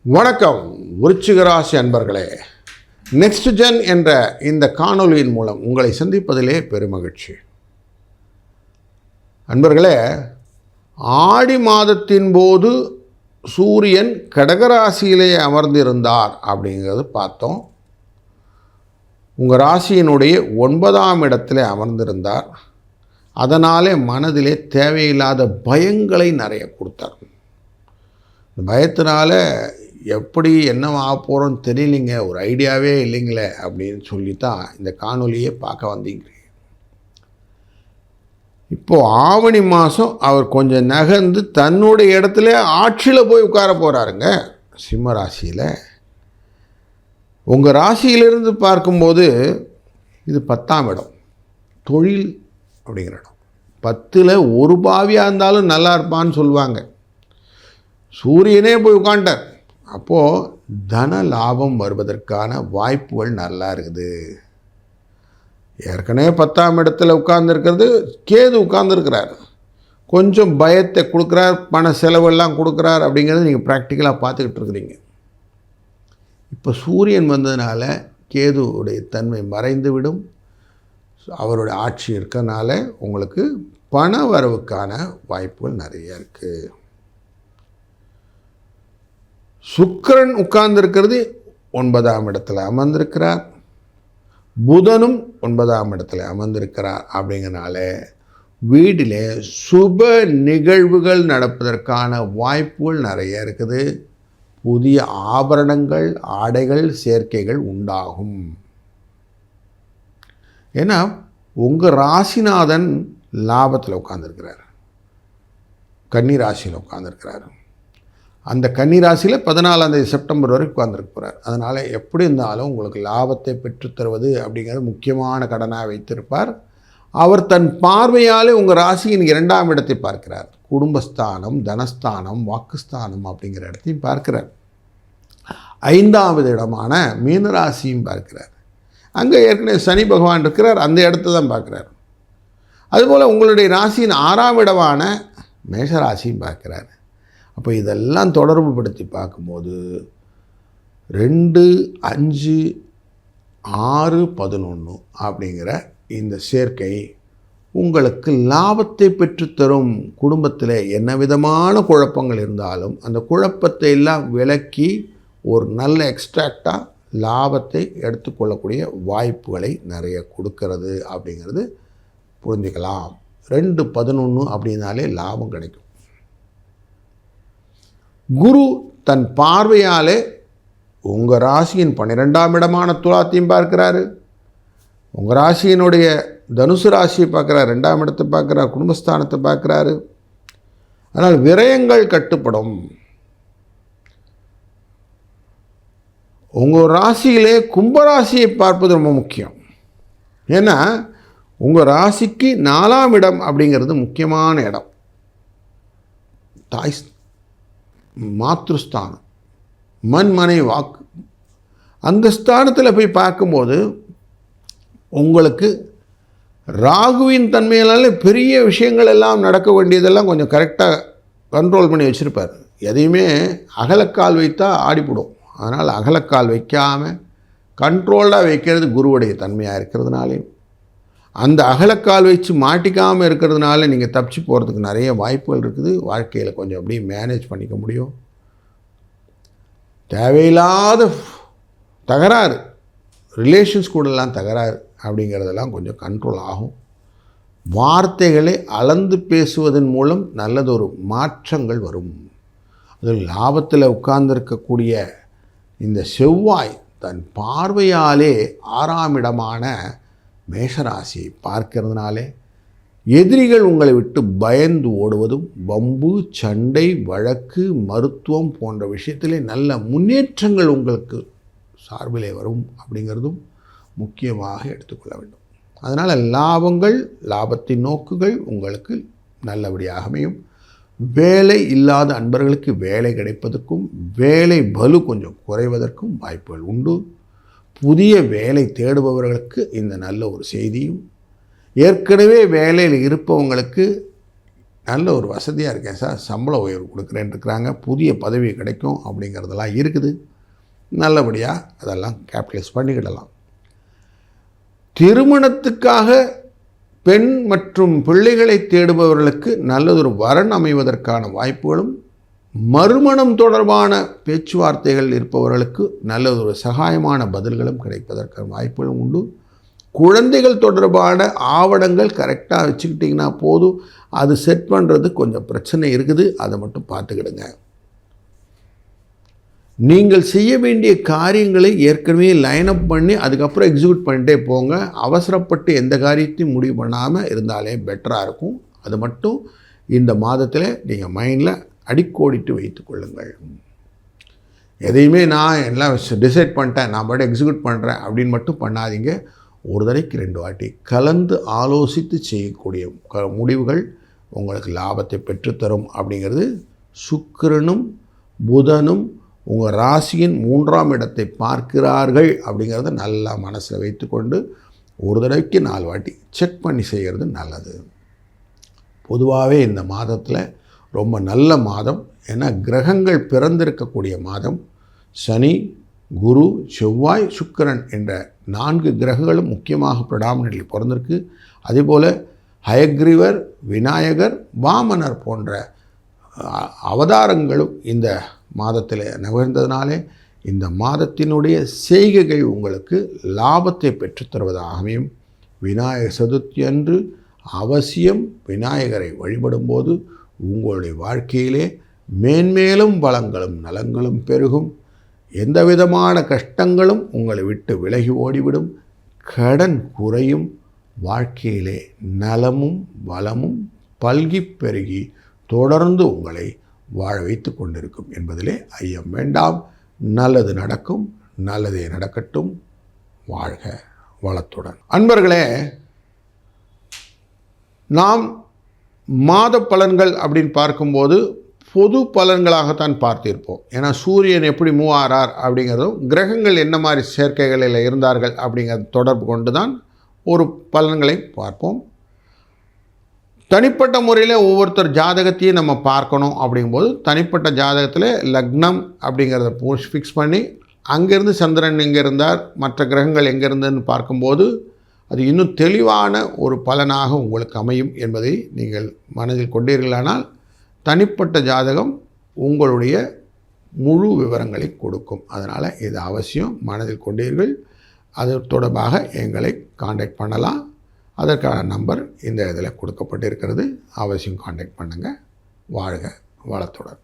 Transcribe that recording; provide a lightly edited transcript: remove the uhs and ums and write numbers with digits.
வணக்கம் விருச்சிக ராசி அன்பர்களே. நெக்ஸ்ட் ஜென் என்ற இந்த காணொலியின் மூலம் உங்களை சந்திப்பதிலே பெருமகிழ்ச்சி. அன்பர்களே, ஆடி மாதத்தின் போது சூரியன் கடகராசியிலே அமர்ந்திருந்தார் அப்படிங்கிறது பார்த்தோம். உங்கள் ராசியினுடைய 9ஆம் இடத்திலே அமர்ந்திருந்தார். அதனாலே மனதிலே தேவையில்லாத பயங்களை நிறைய கொடுத்தார். இந்த பயத்தினால எப்படி என்னவாக போகிறோன்னு தெரியலிங்க, ஒரு ஐடியாவே இல்லைங்களே அப்படின்னு சொல்லி தான் இந்த காணொலியை பார்க்க வந்தீங்க. இப்போது ஆவணி மாதம் அவர் கொஞ்சம் நகர்ந்து தன்னுடைய இடத்துல ஆட்சியில் போய் உட்கார போகிறாருங்க. சிம்ம ராசியில் உங்கள் ராசியிலிருந்து பார்க்கும்போது இது 10ஆம் இடம், தொழில் அப்படிங்கிற இடம். 10ல் ஒரு பாவியாக இருந்தாலும் நல்லா இருப்பான்னு சொல்லுவாங்க. சூரியனே போய் உட்காண்டார். அப்போது தன லாபம் வருவதற்கான வாய்ப்புகள் நல்லா இருக்குது. ஏற்கனவே 10ஆம் இடத்துல உட்கார்ந்துருக்கிறது கேது உட்கார்ந்துருக்கிறார். கொஞ்சம் பயத்தை கொடுக்குறார், பண செலவெல்லாம் கொடுக்குறார் அப்படிங்கிறது நீங்கள் ப்ராக்டிக்கலாக பார்த்துக்கிட்டு இருக்கிறீங்க. இப்போ சூரியன் வந்ததுனால கேதுவுடைய தன்மை மறைந்துவிடும். அவருடைய ஆட்சி இருக்கனால உங்களுக்கு பண வரவுக்கான வாய்ப்புகள் நிறைய இருக்குது. சுக்கிரன் உட்கார்ந்திருக்கிறது 9ஆம் இடத்துல அமர்ந்திருக்கிறார். புதனும் 9ஆம் இடத்துல அமர்ந்திருக்கிறார். அப்படிங்கிறனால வீட்டிலே சுப நிகழ்வுகள் நடப்பதற்கான வாய்ப்புகள் நிறைய இருக்குது. புதிய ஆபரணங்கள், ஆடைகள், சேர்க்கைகள் உண்டாகும். ஏன்னா உங்கள் ராசிநாதன் லாபத்தில் உட்கார்ந்துருக்கிறார், கன்னி ராசியில் உட்கார்ந்துருக்கிறார். அந்த கன்னி ராசியில் 14ஆம் தேதி செப்டம்பர் வரைக்கும் உட்கார்ந்துருக்க போகிறார். அதனால் எப்படி இருந்தாலும் உங்களுக்கு லாபத்தை பெற்றுத்தருவது அப்படிங்கிறது முக்கியமான கடனாக வைத்திருப்பார். அவர் தன் பார்வையாலே உங்கள் ராசியின் 2ஆம் இடத்தை பார்க்கிறார். குடும்பஸ்தானம், தனஸ்தானம், வாக்குஸ்தானம் அப்படிங்கிற இடத்தையும் பார்க்கிறார். 5ஆவது இடமான மீனராசியும் பார்க்கிறார். அங்கே ஏற்கனவே சனி பகவான் இருக்கிறார், அந்த இடத்த தான் பார்க்குறார். அதுபோல் உங்களுடைய ராசியின் 6ஆம் இடமான மேஷராசியும் பார்க்கிறார். அப்போ இதெல்லாம் தொடர்பு படுத்தி பார்க்கும்போது 2, 5, 6, 11 அப்படிங்கிற இந்த சேர்க்கை உங்களுக்கு லாபத்தை பெற்றுத்தரும். குடும்பத்தில் என்ன விதமான குழப்பங்கள் இருந்தாலும் அந்த குழப்பத்தை எல்லாம் விலக்கி ஒரு நல்ல எக்ஸ்ட்ராக்டாக லாபத்தை எடுத்துக்கொள்ளக்கூடிய வாய்ப்புகளை நிறைய கொடுக்கறது அப்படிங்கிறது புரிஞ்சுக்கலாம். 2, 11 அப்படின்னாலே லாபம் கிடைக்கும். குரு தன் பார்வையாலே உங்கள் ராசியின் 12ஆம் இடமான துலாத்தையும் பார்க்கிறாரு. உங்கள் ராசியினுடைய தனுசு ராசியை பார்க்குறார், 2ஆம் இடத்தை பார்க்குறார், குடும்பஸ்தானத்தை பார்க்குறாரு. அதனால் விரயங்கள் கட்டுப்படும். உங்கள் ராசியிலே கும்பராசியை பார்ப்பது ரொம்ப முக்கியம். ஏன்னா உங்கள் ராசிக்கு 4ஆம் இடம் அப்படிங்கிறது முக்கியமான இடம். தாய் மாத்ருஸ்தானம், மனை வாக்கு. அந்த ஸ்தானத்தில் போய் பார்க்கும்போது உங்களுக்கு ராகுவின் தன்மையினால பெரிய விஷயங்கள் எல்லாம் நடக்க வேண்டியதெல்லாம் கொஞ்சம் கரெக்டாக கண்ட்ரோல் பண்ணி வச்சுருப்பார். எதையுமே அகலக்கால் வைத்தா ஆடிப்படும். அதனால் அகலக்கால் வைக்காமல் கண்ட்ரோல்டாக வைக்கிறது குருவுடைய தன்மையாக இருக்கிறதுனாலையும், அந்த அகலக்கால் வச்சு மாட்டிக்காமல் இருக்கிறதுனால நீங்கள் தப்பிச்சு போகிறதுக்கு நிறைய வாய்ப்புகள் இருக்குது. வாழ்க்கையில் கொஞ்சம் அப்படியே மேனேஜ் பண்ணிக்க முடியும். தேவையில்லாத தகராறு, ரிலேஷன்ஸ் கூடலாம் தகராறு அப்படிங்கிறதெல்லாம் கொஞ்சம் கண்ட்ரோல் ஆகும். வார்த்தைகளை அளந்து பேசுவதன் மூலம் நல்லதொரு மாற்றங்கள் வரும். அதில் லாபத்தில் உட்கார்ந்திருக்கக்கூடிய இந்த செவ்வாய் தன் பார்வையாலே 6ஆம் இடமான மேஷராசியை பார்க்கிறதுனாலே எதிரிகள் உங்களை விட்டு பயந்து ஓடுவதும், வம்பு, சண்டை, வழக்கு, மருத்துவம் போன்ற விஷயத்திலே நல்ல முன்னேற்றங்கள் உங்களுக்கு சார்பிலே வரும் அப்படிங்கிறதும் முக்கியமாக எடுத்துக்கொள்ள வேண்டும். அதனால் லாபங்கள், லாபத்தின் நோக்குகள் உங்களுக்கு நல்லபடியாக அமையும். வேலை இல்லாத அன்பர்களுக்கு வேலை கிடைப்பதற்கும், வேலை பலு கொஞ்சம் குறைவதற்கும் வாய்ப்புகள் உண்டு. புதிய வேலை தேடுபவர்களுக்கு இந்த நல்ல ஒரு செய்தியும், ஏற்கனவே வேலையில் இருப்பவங்களுக்கு நல்ல ஒரு வசதியாக இருக்கேன் சார், சம்பள உயர்வு கொடுக்குறேன்னு இருக்கிறாங்க, புதிய பதவி கிடைக்கும் அப்படிங்கிறதெல்லாம் இருக்குது. நல்லபடியாக அதெல்லாம் கேபிட்டலைஸ் பண்ணிக்கிடலாம். திருமணத்துக்காக பெண் மற்றும் பிள்ளைகளை தேடுபவர்களுக்கு நல்லதொரு வரன் அமைவதற்கான வாய்ப்புகளும், மறுமணம் தொடர்பான பேச்சுவார்த்தைகள் இருப்பவர்களுக்கு நல்லதொரு சகாயமான பதில்களும் கிடைப்பதற்கான வாய்ப்புகளும் உண்டு. குழந்தைகள் தொடர்பான ஆவணங்கள் கரெக்டாக வச்சுக்கிட்டிங்கன்னா போதும், அது செட் பண்ணுறது கொஞ்சம் பிரச்சனை இருக்குது, அதை மட்டும் பார்த்துக்கிடுங்க. நீங்கள் செய்ய வேண்டிய காரியங்களை ஏற்கனவே லைன் அப் பண்ணி அதுக்கப்புறம் எக்ஸிக்யூட் பண்ணிட்டே போங்க. அவசரப்பட்டு எந்த காரியத்தையும் முடிவு பண்ணாமல் இருந்தாலே பெட்டராக இருக்கும். அது மட்டும் இந்த மாதத்தில் நீங்கள் மைண்டில் அடிக்கோடிட்டு வைத்து கொள்ளுங்கள். எதையுமே நான் எல்லாம் டிசைட் பண்ணிட்டேன், நான் மட்டும் எக்ஸிக்யூட் பண்ணுறேன் அப்படின்னு மட்டும் பண்ணாதீங்க. ஒரு தடவைக்கு 2 வாட்டி கலந்து ஆலோசித்து செய்யக்கூடிய முடிவுகள் உங்களுக்கு லாபத்தை பெற்றுத்தரும் அப்படிங்கிறது. சுக்கிரனும் புதனும் உங்கள் ராசியின் 3ஆம் இடத்தை பார்க்கிறார்கள் அப்படிங்கிறத நல்லா மனசில் வைத்துக்கொண்டு ஒரு தடவைக்கு 4 வாட்டி செக் பண்ணி செய்கிறது நல்லது. பொதுவாகவே இந்த மாதத்தில் ரொம்ப நல்ல மாதம். ஏன்னா கிரகங்கள் பிறந்திருக்கக்கூடிய மாதம். சனி, குரு, செவ்வாய், சுக்கிரன் என்ற 4 கிரகங்களும் முக்கியமாக பிரெடாமினென்ட்லி பிறந்திருக்கு. அதேபோல் ஹயக்ரீவர், விநாயகர், வாமனர் போன்ற அவதாரங்களும் இந்த மாதத்தில் நகர்ந்ததினாலே இந்த மாதத்தினுடைய செய்கைகள் உங்களுக்கு லாபத்தை பெற்றுத்தருவதாகவும், விநாயகர் சதுர்த்தி அன்று அவசியம் விநாயகரை வழிபடும்போது உங்களுடைய வாழ்க்கையிலே மேன்மேலும் வளங்களும் நலங்களும் பெருகும். எந்த விதமான கஷ்டங்களும் உங்களை விட்டு விலகி ஓடிவிடும். கடன் குறையும். வாழ்க்கையிலே நலமும் வளமும் பல்கி பெருகி தொடர்ந்து உங்களை வாழ வைத்து கொண்டிருக்கும் என்பதிலே ஐயம் வேண்டாம். நல்லது நடக்கும், நல்லதே நடக்கட்டும். வாழ்க வளத்துடன். அன்பர்களே, நாம் மாத பலன்கள் அப்படின்னு பார்க்கும்போது பொது பலன்களாகத்தான் பார்த்திருப்போம். ஏன்னா சூரியன் எப்படி மூவ் ஆறார் அப்படிங்கிறதும், கிரகங்கள் என்ன மாதிரி சேர்க்கைகளில் இருந்தார்கள் அப்படிங்கிறது தொடர்பு கொண்டு தான் ஒரு பலன்களை பார்ப்போம். தனிப்பட்ட முறையில் ஒவ்வொருத்தர் ஜாதகத்தையும் நம்ம பார்க்கணும். அப்படிங்கும்போது தனிப்பட்ட ஜாதகத்தில் லக்னம் அப்படிங்கிறத ஃபிக்ஸ் பண்ணி அங்கேருந்து சந்திரன் எங்கே இருந்தார், மற்ற கிரகங்கள் எங்கே இருந்ததுன்னு பார்க்கும்போது அது இன்னும் தெளிவான ஒரு பலனாக உங்களுக்கு அமையும் என்பதை நீங்கள் மனதில் கொண்டீர்களானால் தனிப்பட்ட ஜாதகம் உங்களுடைய முழு விவரங்களை கொடுக்கும். அதனால் இது அவசியம் மனதில் கொண்டீர்கள். அது தொடர்பாக எங்களை காண்டாக்ட் பண்ணலாம். அதற்கான நம்பர் இந்த இதில் கொடுக்கப்பட்டிருக்கிறது. அவசியம் காண்டாக்ட் பண்ணுங்கள். வாழ்க வளத்துடன்.